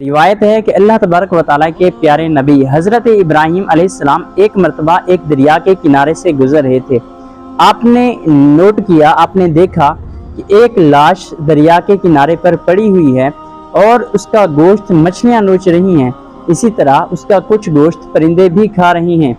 روایت ہے کہ اللہ تبارک و تعالیٰ کے پیارے نبی حضرت ابراہیم علیہ السلام ایک مرتبہ ایک دریا کے کنارے سے گزر رہے تھے۔ آپ نے نوٹ کیا، آپ نے دیکھا کہ ایک لاش دریا کے کنارے پر پڑی ہوئی ہے اور اس کا گوشت مچھلیاں نوچ رہی ہیں، اسی طرح اس کا کچھ گوشت پرندے بھی کھا رہی ہیں۔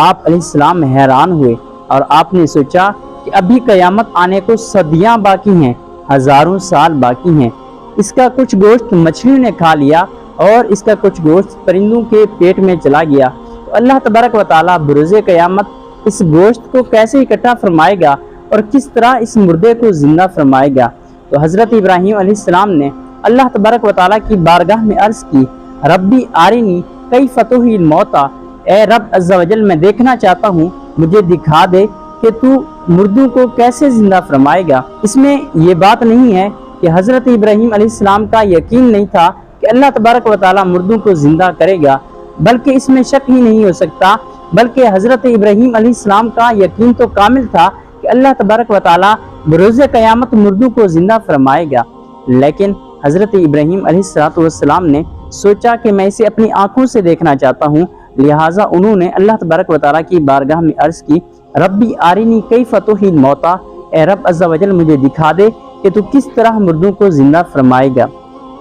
آپ علیہ السلام حیران ہوئے اور آپ نے سوچا کہ ابھی قیامت آنے کو صدیاں باقی ہیں، ہزاروں سال باقی ہیں۔ اس کا کچھ گوشت مچھلیوں نے کھا لیا اور اس کا کچھ گوشت پرندوں کے پیٹ میں چلا گیا، تو اللہ تبارک و تعالیٰ بروز قیامت اس گوشت کو کیسے اکٹھا فرمائے گا اور کس طرح اس مردے کو زندہ فرمائے گا؟ تو حضرت ابراہیم علیہ السلام نے اللہ تبارک و تعالیٰ کی بارگاہ میں عرض کی، ربی آرینی کیف تحیی الموتی، اے رب عز و جل، میں دیکھنا چاہتا ہوں، مجھے دکھا دے کہ تو مردوں کو کیسے زندہ فرمائے گا۔ اس میں یہ بات نہیں ہے کہ حضرت ابراہیم علیہ السلام کا یقین نہیں تھا کہ اللہ تبارک و تعالیٰ مردوں کو زندہ کرے گا، بلکہ اس میں شک ہی نہیں ہو سکتا، بلکہ حضرت ابراہیم علیہ السلام کا یقین تو کامل تھا کہ اللہ تبارک و تعالیٰ بروز قیامت مردوں کو زندہ فرمائے گا۔ لیکن حضرت ابراہیم علیہ السلام نے سوچا کہ میں اسے اپنی آنکھوں سے دیکھنا چاہتا ہوں، لہٰذا انہوں نے اللہ تبارک و تعالیٰ کی بارگاہ میں عرض کی، ربی آرینی کیف تحیی الموتی، اے رب عز و جل، مجھے دکھا دے کہ تو کس طرح مردوں کو زندہ فرمائے گا۔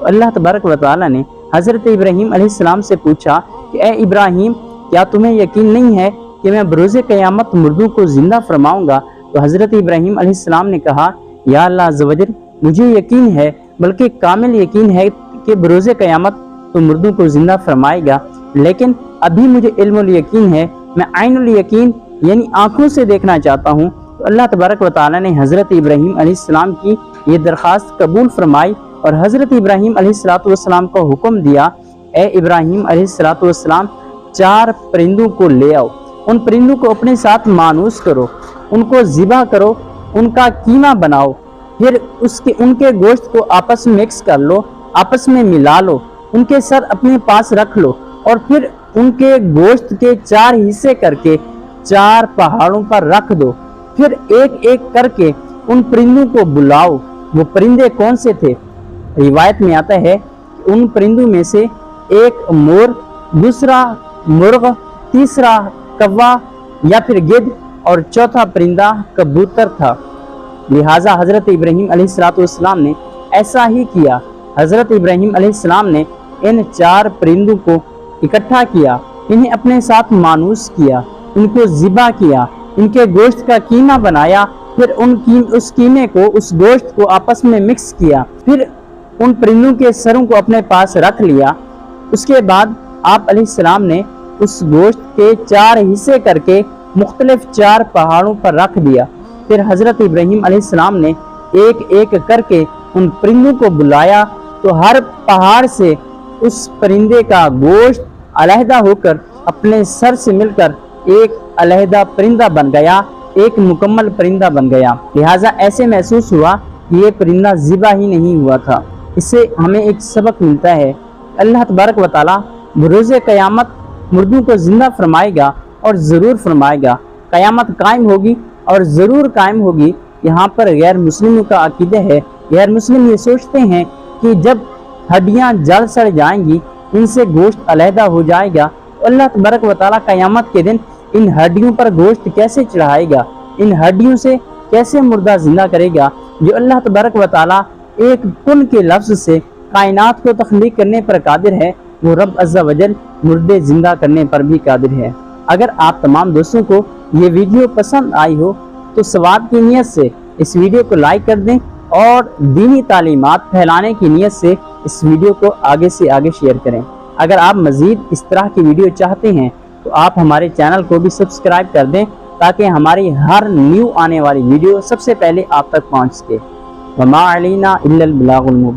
اللہ تبارک و تعالیٰ نے حضرت ابراہیم علیہ السلام سے پوچھا کہ اے ابراہیم، کیا تمہیں یقین نہیں ہے کہ میں بروز قیامت مردوں کو زندہ فرماؤں گا؟ تو حضرت ابراہیم علیہ السلام نے کہا، یا اللہ عز و جل، مجھے یقین ہے، بلکہ کامل یقین ہے کہ بروز قیامت تو مردوں کو زندہ فرمائے گا، لیکن ابھی مجھے علم الیقین ہے، میں عین الیقین یعنی آنکھوں سے دیکھنا چاہتا ہوں۔ تو اللہ تبارک و تعالیٰ نے حضرت ابراہیم علیہ السلام کی یہ درخواست قبول فرمائی اور حضرت ابراہیم علیہ السلام کو حکم دیا، اے ابراہیم علیہ السلام، 4 پرندوں کو لے آؤ، ان پرندوں کو اپنے ساتھ مانوس کرو، ان کو ذبح کرو، ان کا قیمہ بناؤ، پھر ان کے گوشت کو آپس میں مکس کر لو، آپس میں ملا لو، ان کے سر اپنے پاس رکھ لو اور پھر ان کے گوشت کے 4 حصے کر کے 4 پہاڑوں پر رکھ دو، پھر ایک ایک کر کے ان پرندوں کو بلاؤ۔ وہ پرندے کون سے تھے؟ روایت میں آتا ہے کہ ان پرندوں میں سے ایک مور، دوسرا مرغ، تیسرا کوا یا پھر گدھ اور چوتھا پرندہ کبوتر تھا۔ لہٰذا حضرت ابراہیم علیہ السلام نے ایسا ہی کیا۔ حضرت ابراہیم علیہ السلام نے ان 4 پرندوں کو اکٹھا کیا، انہیں اپنے ساتھ مانوس کیا، ان کو ذبح کیا، ان کے گوشت کا قیمہ بنایا، پھر اس قیمے کو، اس گوشت کو آپس میں مکس کیا، پھر ان پرندوں کے سروں کو اپنے پاس رکھ لیا۔ اس کے بعد آپ علیہ السلام نے اس گوشت کے 4 حصے کر کے مختلف 4 پہاڑوں پر رکھ دیا۔ پھر حضرت ابراہیم علیہ السلام نے ایک ایک کر کے ان پرندوں کو بلایا، تو ہر پہاڑ سے اس پرندے کا گوشت علیحدہ ہو کر اپنے سر سے مل کر ایک علیحدہ پرندہ بن گیا، ایک مکمل پرندہ بن گیا۔ لہٰذا ایسے محسوس ہوا کہ یہ پرندہ ذبح ہی نہیں ہوا تھا۔ اس سے ہمیں ایک سبق ملتا ہے، اللہ تبارک و تعالیٰ بروز قیامت مردوں کو زندہ فرمائے گا اور ضرور فرمائے گا۔ قیامت قائم ہوگی اور ضرور قائم ہوگی۔ یہاں پر غیر مسلموں کا عقیدہ ہے، غیر مسلم یہ سوچتے ہیں کہ جب ہڈیاں جل سڑ جائیں گی، ان سے گوشت علیحدہ ہو جائے گا، تو اللہ تبارک و تعالیٰ قیامت کے دن ان ہڈیوں پر گوشت کیسے چڑھائے گا، ان ہڈیوں سے کیسے مردہ زندہ کرے گا؟ جو اللہ تبارک و تعالیٰ ایک کن کے لفظ سے کائنات کو تخلیق کرنے پر قادر ہے، وہ رب عز و جل مردے زندہ کرنے پر بھی قادر ہے۔ اگر آپ تمام دوستوں کو یہ ویڈیو پسند آئی ہو تو ثواب کی نیت سے اس ویڈیو کو لائک کر دیں اور دینی تعلیمات پھیلانے کی نیت سے اس ویڈیو کو آگے سے آگے شیئر کریں۔ اگر آپ مزید اس طرح کی ویڈیو چاہتے ہیں تو آپ ہمارے چینل کو بھی سبسکرائب کر دیں تاکہ ہماری ہر نیو آنے والی ویڈیو سب سے پہلے آپ تک پہنچ سکے۔ وما علینا الا البلاغ المبین۔